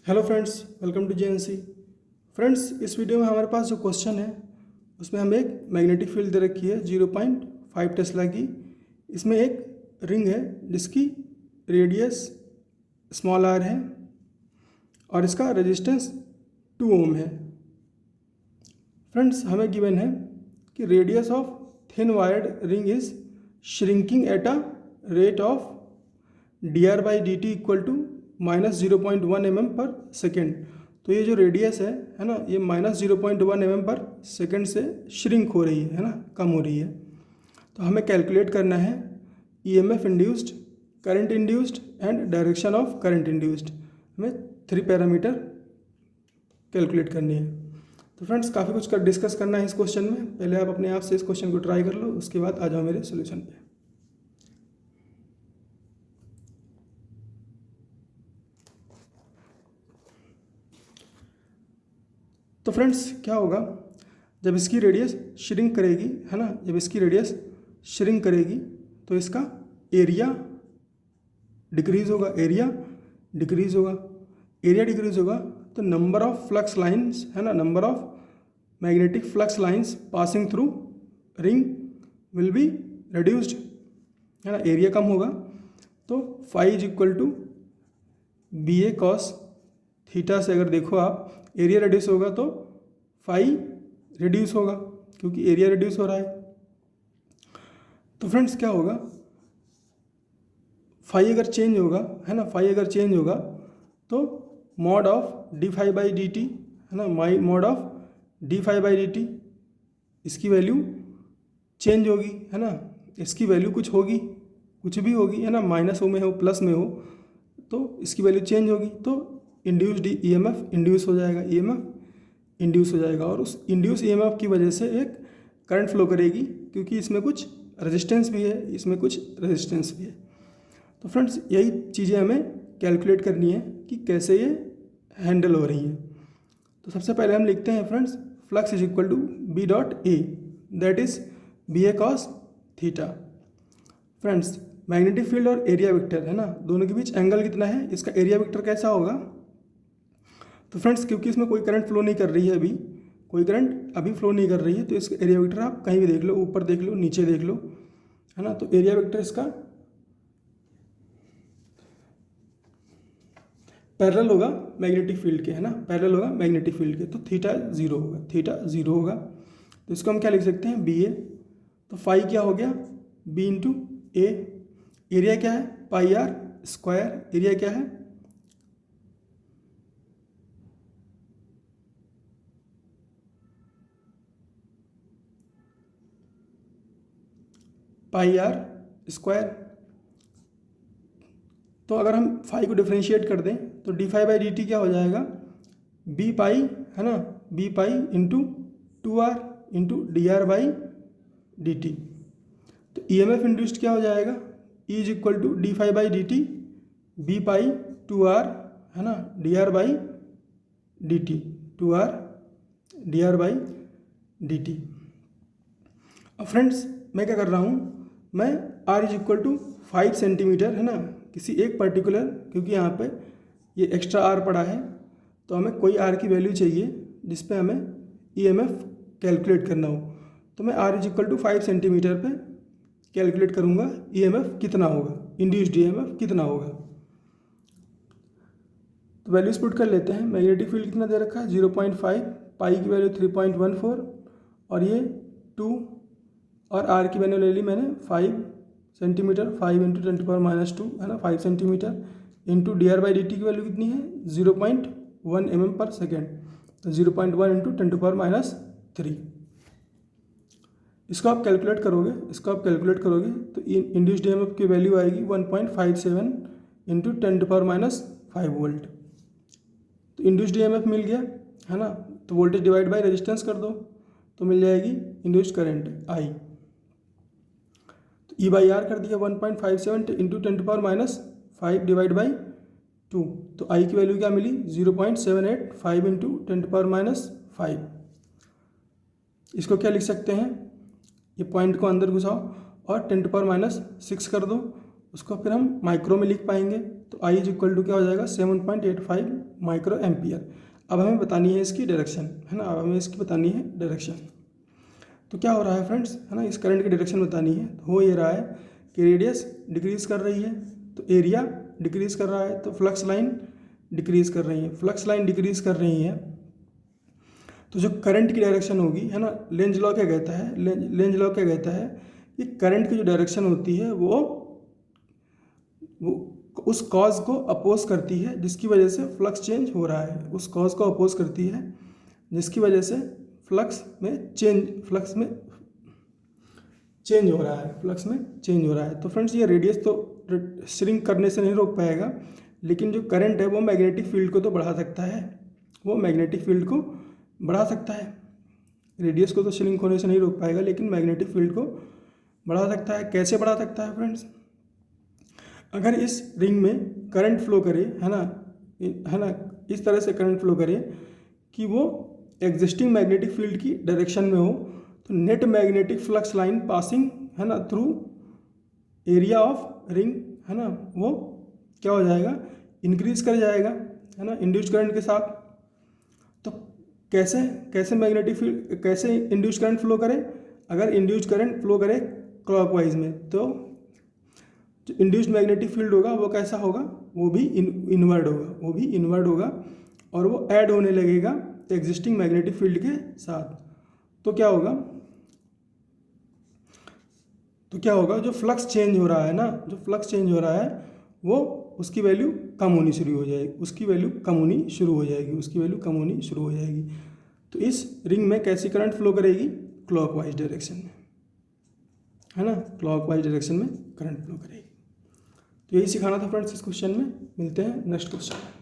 Hello friends, welcome to JNC. Friends, इस video में हमारे पास जो क्वेश्चन है उसमें हमें एक मैग्नेटिक फील्ड दे रखी है 0.5 टेस्ला की। इसमें एक रिंग है जिसकी रेडियस स्मॉल आर है और इसका रेजिस्टेंस 2 ओम है। फ्रेंड्स, हमें गिवन है कि radius of thin wired ring is shrinking at a rate of dr/dt equal to -0.1 mm पर सेकेंड। तो ये जो रेडियस है ना, ये -0.1 mm पर सेकेंड से श्रिंक हो रही है ना, कम हो रही है। तो हमें कैलकुलेट करना है EMF induced, current induced and direction of current induced. हमें 3 पैरामीटर कैलकुलेट करनी है। तो फ्रेंड्स, काफ़ी कुछ डिस्कस करना है इस क्वेश्चन में। पहले आप अपने आप से इस क्वेश्चन को ट्राई कर लो, उसके बाद आ जाओ मेरे सोल्यूशन पे। तो फ्रेंड्स, क्या होगा जब इसकी रेडियस श्रिंक करेगी, है ना, जब इसकी रेडियस श्रिंक करेगी तो इसका एरिया डिक्रीज होगा, एरिया डिक्रीज होगा तो नंबर ऑफ फ्लक्स लाइंस, है ना, number of magnetic flux lines passing through ring will be reduced, है ना, एरिया कम होगा। तो phi is equal to BA cos theta से अगर देखो आप, एरिया रिड्यूस होगा तो फाई रिड्यूस होगा क्योंकि एरिया रिड्यूस हो रहा है। तो फ्रेंड्स, क्या होगा, फाई अगर चेंज होगा, है ना, फाई अगर चेंज होगा तो मॉड ऑफ d∅dt, है ना, मॉड ऑफ d∅dt, इसकी वैल्यू चेंज होगी, है ना, इसकी वैल्यू कुछ होगी, कुछ भी होगी, है ना, माइनस में हो प्लस में हो तो इसकी वैल्यू चेंज होगी। तो इंड्यूस्ड EMF इंड्यूस हो जाएगा, EMF इंड्यूस हो जाएगा और उस इंड्यूस EMF की वजह से एक करंट फ्लो करेगी क्योंकि इसमें कुछ रेजिस्टेंस भी है, इसमें कुछ रेजिस्टेंस भी है। तो फ्रेंड्स, यही चीज़ें हमें कैलकुलेट करनी है कि कैसे ये हैंडल हो रही है। तो सबसे पहले हम लिखते हैं friends, flux is equal to B.A, that is BA cos theta. Friends, magnetic field और एरिया वेक्टर, है ना, दोनों के बीच एंगल कितना है, इसका एरिया वेक्टर कैसा होगा। तो फ्रेंड्स, क्योंकि इसमें कोई करंट फ्लो नहीं कर रही है, अभी कोई करंट अभी फ्लो नहीं कर रही है, तो इसका एरिया वेक्टर आप कहीं भी देख लो, ऊपर देख लो, नीचे देख लो, है ना। तो एरिया वेक्टर इसका पैरेलल होगा मैग्नेटिक फील्ड के, है ना, पैरेलल होगा मैग्नेटिक फील्ड के। तो थीटा 0 होगा, थीटा 0 होगा। तो इसको हम क्या लिख सकते हैं, BA। तो फाई क्या हो गया, B इंटू A। एरिया क्या है, πr²। एरिया क्या है, πr²। तो अगर हम फाई को डिफ्रेंशिएट कर दें तो d∅dt क्या हो जाएगा, B पाई, है ना, B pi into 2r into dr/dt। तो EMF इंड्यूस्ड क्या हो जाएगा, E is equal to d∅dt B pi 2r, है ना, dr/dt, 2r dr/dt। अब फ्रेंड्स, मैं क्या कर रहा हूँ, मैं r is equal to 5 centimetre, है ना, किसी एक पर्टिकुलर, क्योंकि यहाँ पे ये एक्स्ट्रा r पड़ा है तो हमें कोई r की वैल्यू चाहिए जिस पे हमें EMF कैलकुलेट करना हो। तो मैं r is equal to 5 centimetre पे कैलकुलेट करूँगा EMF कितना होगा, इंड्यूस्ड EMF कितना होगा। तो वैल्यूज पुट कर लेते हैं। मैग्नेटिक फील्ड कितना दे रखा है, 0.5, पाई की वैल्यू 3.14 और ये 2 और r की वैल्यू ले ली मैंने 5 सेंटीमीटर, 5 इंटू 10⁻², है ना, 5 सेंटीमीटर इंटू dr/dt की वैल्यू कितनी है, 0.1 mm पर सेकेंड। तो 0.1 इंटू 10⁻³ इसको आप कैलकुलेट करोगे तो इंड्यूस्ड EMF की वैल्यू आएगी 1.57 इंटू 10⁻5 वोल्ट। तो इंड्यूस्ड EMF मिल गया, है ना। तो वोल्टेज डिवाइड बाय रेजिस्टेंस कर दो तो मिल जाएगी इंड्यूस्ड करंट I। तो E/R कर दिया 1.57 इंटू 10⁻5 डिवाइड बाई 2। तो I की वैल्यू क्या मिली, 0.785 इंटू 10⁻5। इसको क्या लिख सकते हैं, ये पॉइंट को अंदर घुसाओ और 10⁻6 कर दो उसको फिर हम माइक्रो में लिख पाएंगे। तो I इज इक्वल टू क्या हो जाएगा 7.85 माइक्रो एम्पियर। अब हमें बतानी है इसकी डायरेक्शन, है ना, अब हमें इसकी बतानी है डायरेक्शन। तो क्या हो रहा है फ्रेंड्स, है ना, इस करंट की डायरेक्शन बतानी है। तो हो ये रहा है कि रेडियस डिक्रीज़ कर रही है तो एरिया डिक्रीज़ कर रहा है, तो फ्लक्स लाइन डिक्रीज़ कर रही है, फ्लक्स लाइन डिक्रीज़ कर रही है। तो जो करंट की डायरेक्शन होगी, है ना, लेंज लॉ क्या कहता है, लेंज लॉ क्या कहता है कि करंट की जो डायरेक्शन होती है वो उस कॉज को अपोज करती है जिसकी वजह से फ्लक्स चेंज हो रहा है, उस कॉज को अपोज करती है जिसकी वजह से फ्लक्स में चेंज हो रहा है, फ्लक्स में चेंज हो रहा है। तो फ्रेंड्स ये रेडियस तो श्रिंक करने से नहीं रोक पाएगा, लेकिन जो करंट है वो मैग्नेटिक फील्ड को तो बढ़ा सकता है, वो मैग्नेटिक फील्ड को बढ़ा सकता है। रेडियस को तो श्रिंक होने से नहीं रोक पाएगा, लेकिन मैग्नेटिक फील्ड को बढ़ा सकता है। कैसे बढ़ा सकता है फ्रेंड्स, अगर इस रिंग में करंट फ्लो करे, है ना, इस तरह से करंट फ्लो करे कि वो एग्जिस्टिंग मैग्नेटिक फील्ड की डायरेक्शन में हो, तो net magnetic flux line passing, है ना, थ्रू एरिया ऑफ रिंग, है ना, वो क्या हो जाएगा, इंक्रीज कर जाएगा, है ना, इंड्यूस्ड करंट के साथ। तो कैसे मैग्नेटिक फील्ड, कैसे इंड्यूस्ड करंट फ्लो करे, अगर इंड्यूस्ड करंट फ्लो करे क्लॉकवाइज में, तो जो इंड्यूस्ड मैग्नेटिक फील्ड होगा वो कैसा होगा, वो भी इनवर्ड होगा, वो भी इनवर्ड होगा और वो ऐड होने लगेगा एग्जिस्टिंग मैग्नेटिक फील्ड के साथ। तो क्या होगा, जो फ्लक्स चेंज हो रहा है ना, जो फ्लक्स चेंज हो रहा है वो उसकी वैल्यू कम होनी शुरू हो जाएगी, उसकी वैल्यू कम होनी शुरू हो जाएगी। तो इस रिंग में कैसी करंट फ्लो करेगी, क्लॉकवाइज डायरेक्शन में, है ना, क्लॉकवाइज डायरेक्शन में करंट फ्लो करेगी। तो यही सिखाना था फ्रेंड्स इस क्वेश्चन में। मिलते हैं नेक्स्ट क्वेश्चन में।